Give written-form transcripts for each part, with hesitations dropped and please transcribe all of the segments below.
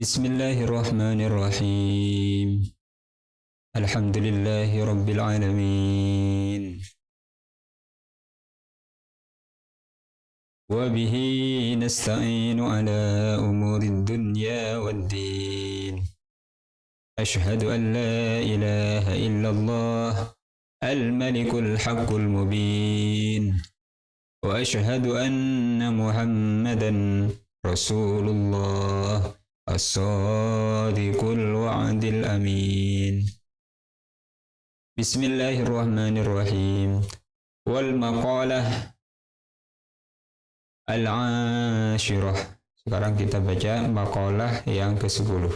Bismillahirrahmanirrahim. Alhamdulillahi rabbil alamin. Wa bihi nasta'inu ala umurid dunya waddin. Ashhadu an la ilaha illallah al-malikul haqqul mubin. Wa ashhadu anna Muhammadan Rasulullah as-sadiqul wa'dil amin. Bismillahirrahmanirrahim. Wal maqalah al-ashirah. Sekarang kita baca maqalah yang ke-10.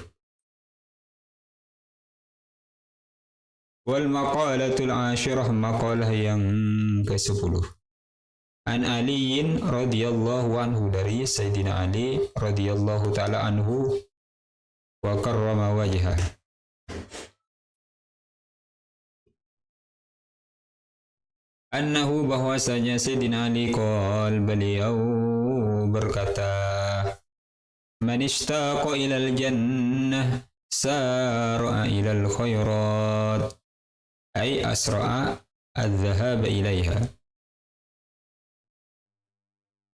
Wal maqalatul ashirah, maqalah yang ke-10. An Aliin radhiyallahu anhu, dari Sayyidina Ali radhiyallahu ta'ala anhu wa karrama wajhah. Annahu, bahwasanya Sayyidina Ali qol, beliau berkata, man ishtaqa ilal jannah sar'a ilal khairat, ay asra'a adh-dhahab ilaiha.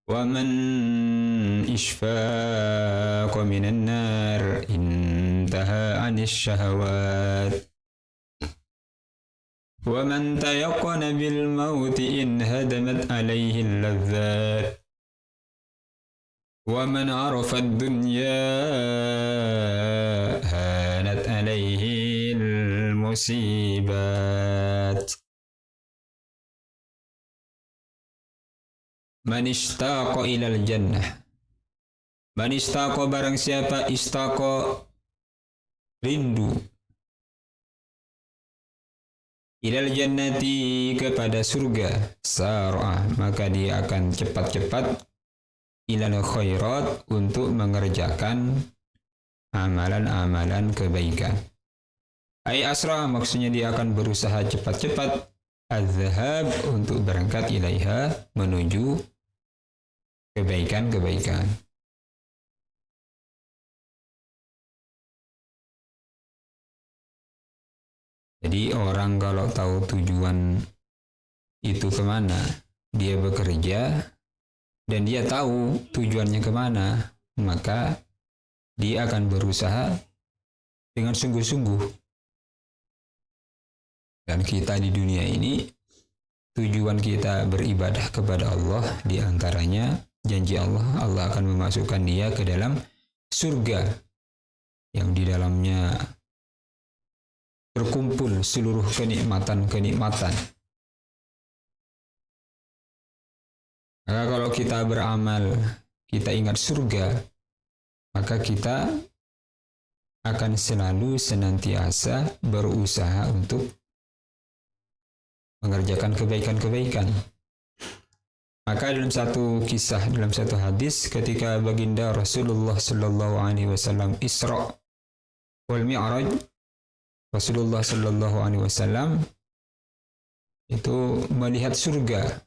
ومن إشفاق من النار انتهى عن الشهوات ومن تيقن بالموت انهدمت عليه اللذات ومن عرف الدنيا هانت عليه المصيبات. Man istaqa ilal jannah. Man istaqa, barang siapa istaqa rindu, ilal jannati, kepada surga, sar'a, maka dia akan cepat-cepat ilal khairat, untuk mengerjakan amalan-amalan kebaikan. Ay asra, maksudnya dia akan berusaha cepat-cepat az-zahab, untuk berangkat ilaiha, menuju kebaikan-kebaikan. Jadi orang kalau tahu tujuan itu kemana, dia bekerja dan dia tahu tujuannya kemana, maka dia akan berusaha dengan sungguh-sungguh. Dan kita di dunia ini, tujuan kita beribadah kepada Allah, diantaranya janji Allah, Allah akan memasukkan dia ke dalam surga yang di dalamnya berkumpul seluruh kenikmatan-kenikmatan. Maka kalau kita beramal, kita ingat surga, maka kita akan selalu senantiasa berusaha untuk mengerjakan kebaikan-kebaikan. Maka dalam satu kisah, dalam satu hadis, ketika baginda Rasulullah sallallahu alaihi wasallam Isra wal Mi'raj, Rasulullah sallallahu alaihi wasallam itu melihat surga.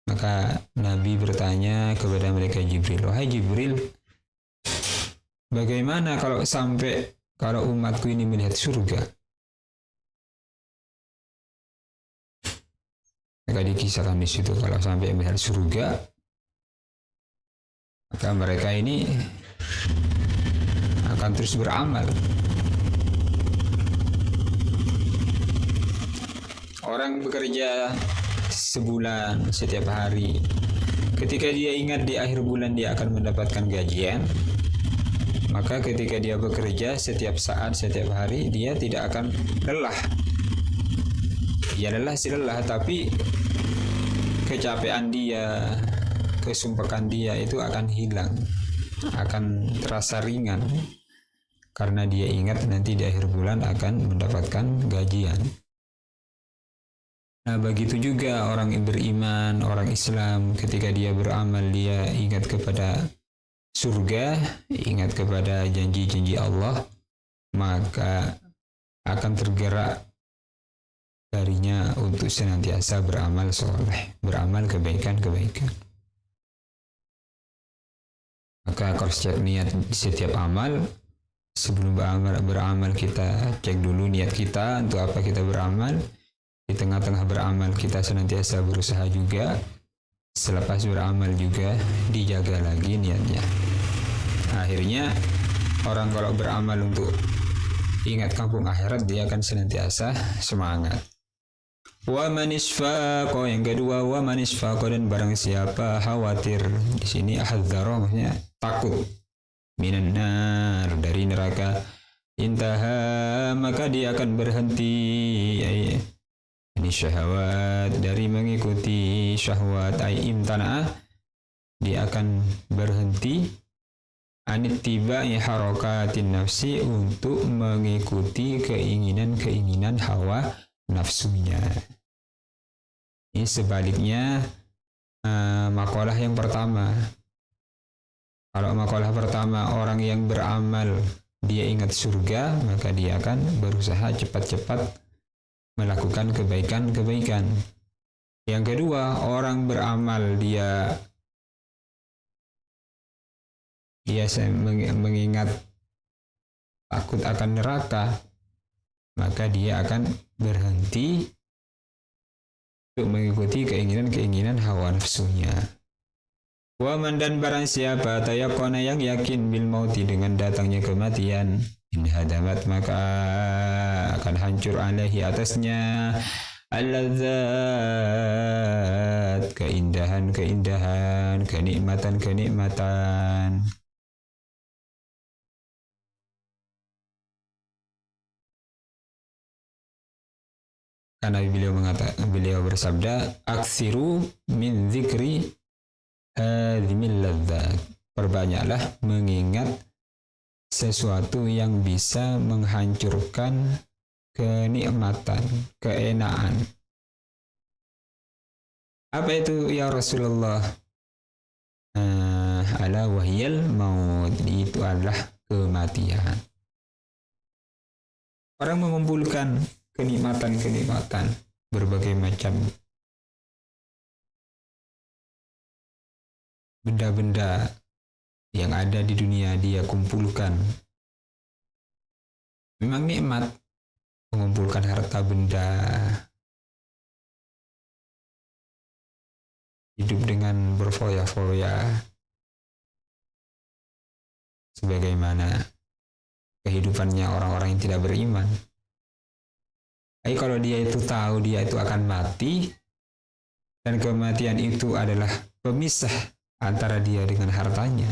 Maka Nabi bertanya kepada malaikat Jibril, wahai Jibril, bagaimana kalau umatku ini melihat surga? Maka dikisahkan di situ, kalau sampai melihat surga, maka mereka ini akan terus beramal. Orang bekerja sebulan, setiap hari, ketika dia ingat di akhir bulan dia akan mendapatkan gajian, maka ketika dia bekerja setiap saat, setiap hari, dia tidak akan lelah. Ya lelah sih lelah, tapi kecapean dia, kesumpakan dia itu akan hilang, akan terasa ringan, karena dia ingat nanti di akhir bulan akan mendapatkan gajian. Nah, begitu juga orang yang beriman, orang Islam, ketika dia beramal, dia ingat kepada surga, ingat kepada janji-janji Allah, maka akan tergerak darinya untuk senantiasa beramal soleh, beramal kebaikan-kebaikan. Maka kalau setiap niat, setiap amal, Sebelum beramal kita cek dulu niat kita untuk apa kita beramal. Di tengah-tengah beramal kita senantiasa berusaha juga. Selepas beramal juga dijaga lagi niatnya. Akhirnya orang kalau beramal untuk ingat kampung akhirat, dia akan senantiasa semangat. Wa man isfaqa, yang kedua, wa man isfaqa, dan barang siapa khawatir. Di sini ahadzara maksudnya takut, minan nar, dari neraka, intaha, maka dia akan berhenti ini syahwat, dari mengikuti syahwat, ay imtana'a, dia akan berhenti anittiba'i harakatin nafsi, untuk mengikuti keinginan-keinginan hawa nafsunya. Ini sebaliknya makalah yang pertama. Kalau makalah pertama, orang yang beramal dia ingat surga, maka dia akan berusaha cepat-cepat melakukan kebaikan-kebaikan. Yang kedua, orang beramal dia mengingat takut akan neraka, maka dia akan berhenti untuk mengikuti keinginan-keinginan hawa nafsunya. Waman, dan barang siapa tayakona, yang yakin bil mauti, dengan datangnya kematian, in hadamat, maka akan hancur alaihi, atasnya, al-ladzat, keindahan-keindahan, kenikmatan-kenikmatan. Karena beliau bersabda, aksiru min zikri hadzimil ladzat, perbanyaklah mengingat sesuatu yang bisa menghancurkan kenikmatan, keenaan. Apa itu ya Rasulullah? Ala wahyal maut, itu adalah kematian. Orang mengumpulkan kenikmatan-kenikmatan berbagai macam benda-benda yang ada di dunia, dia kumpulkan. Memang nikmat mengumpulkan harta benda, hidup dengan berfoya-foya, sebagaimana kehidupannya orang-orang yang tidak beriman. Tapi kalau dia itu tahu dia itu akan mati, dan kematian itu adalah pemisah antara dia dengan hartanya,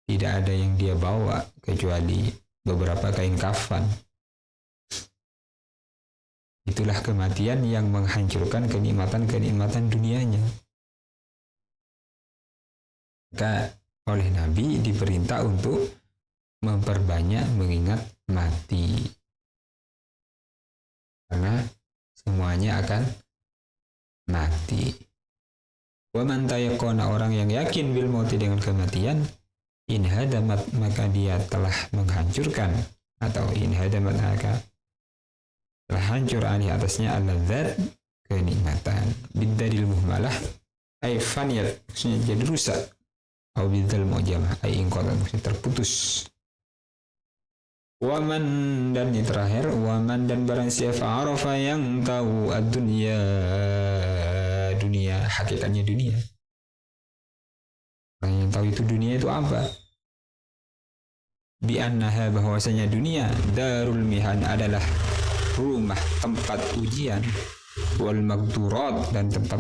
tidak ada yang dia bawa kecuali beberapa kain kafan. Itulah kematian yang menghancurkan kenikmatan-kenikmatan dunianya. Maka oleh Nabi diperintah untuk memperbanyak mengingat mati, karena semuanya akan mati. Wa man tayaqana, orang yang yakin bil mauti, dengan kematian, in hadamat, maka dia telah menghancurkan, atau in hadamat, maka telah hancur alih, atasnya, al-ladzat, kenikmatan. Biddalil muhmalah ay faniyat, maksudnya jadi rusak. Au bidzal mu'jamah ay inqatat, maksudnya terputus. Waman, dan yang terakhir, waman, dan barang siapa arafa, yang tahu ad-dunya, dunia, hakikatnya dunia. Orang yang tahu itu dunia itu apa? Bi'annaha, bahwasanya dunia, darul mihan, adalah rumah tempat ujian, wal magdurat, dan tempat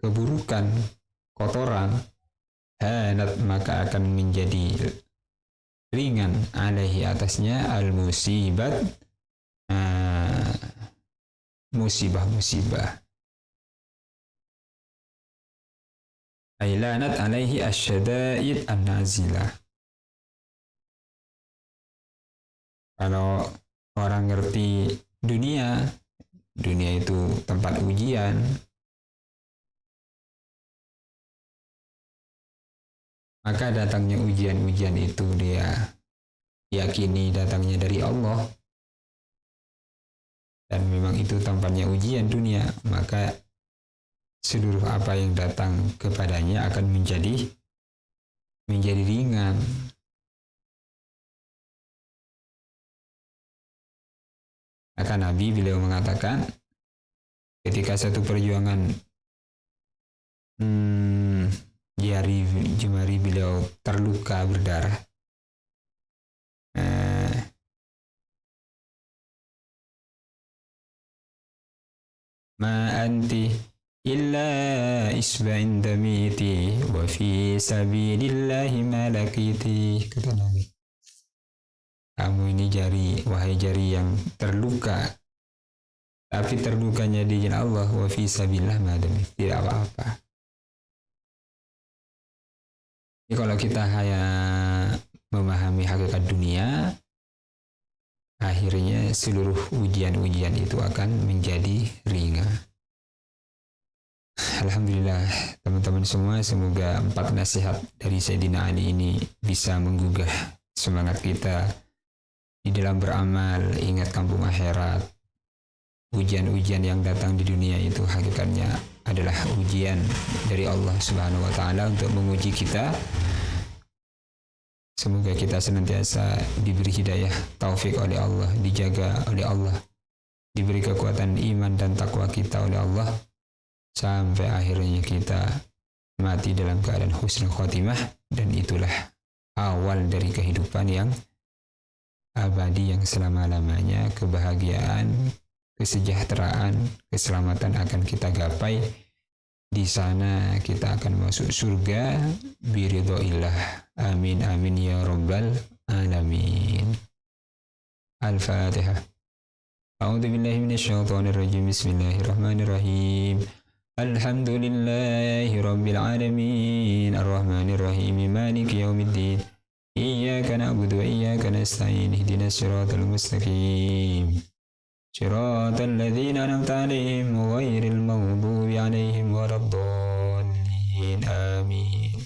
keburukan, kotoran, hanat, maka akan menjadi ringan, alaihi, atasnya, al-musibat, musibah-musibah. Ailanat alaihi asyadaid an-nazilah. Kalau orang ngerti dunia itu tempat ujian, maka datangnya ujian-ujian itu dia yakini datangnya dari Allah, dan memang itu tempatnya ujian dunia, maka seluruh apa yang datang kepadanya akan menjadi ringan. Maka Nabi beliau mengatakan ketika satu perjuangan jemari beliau terluka berdarah, ma anti illa isba'in damiti wa fi sabilillahi ma lakiti, kata Nabi. Kamu ini wahai jari yang terluka, tapi terlukanya di jalan Allah, wa fi sabilillah ma damiti, tidak apa-apa. Jadi kalau kita hanya memahami hakikat dunia, akhirnya seluruh ujian-ujian itu akan menjadi ringan. Alhamdulillah teman-teman semua, semoga 4 nasihat dari Sayyidina Ali ini bisa menggugah semangat kita di dalam beramal, ingat kampung akhirat. Ujian-ujian yang datang di dunia itu hakikatnya adalah ujian dari Allah Subhanahu wa taala untuk menguji kita. Semoga kita senantiasa diberi hidayah, taufik oleh Allah, dijaga oleh Allah, diberi kekuatan iman dan takwa kita oleh Allah, sampai akhirnya kita mati dalam keadaan husnul khotimah, dan itulah awal dari kehidupan yang abadi, yang selama-lamanya kebahagiaan, kesejahteraan, keselamatan akan kita gapai. Di sana kita akan masuk surga biridhoillah. Amin amin ya rabbal alamin. Al-Fatihah. A'udzu billahi minasyaitonir rajim. Bismillahirrahmanirrahim. Alhamdulillahi rabbil alamin. Arrahmanir rahim. Maliki yaumiddin. Iyyaka na'budu wa iyyaka nasta'in. Ihdinas siratal mustaqim. Siratal ladzina an'amta 'alaihim ghairil maghdubi 'alaihim waladdallin. Amin.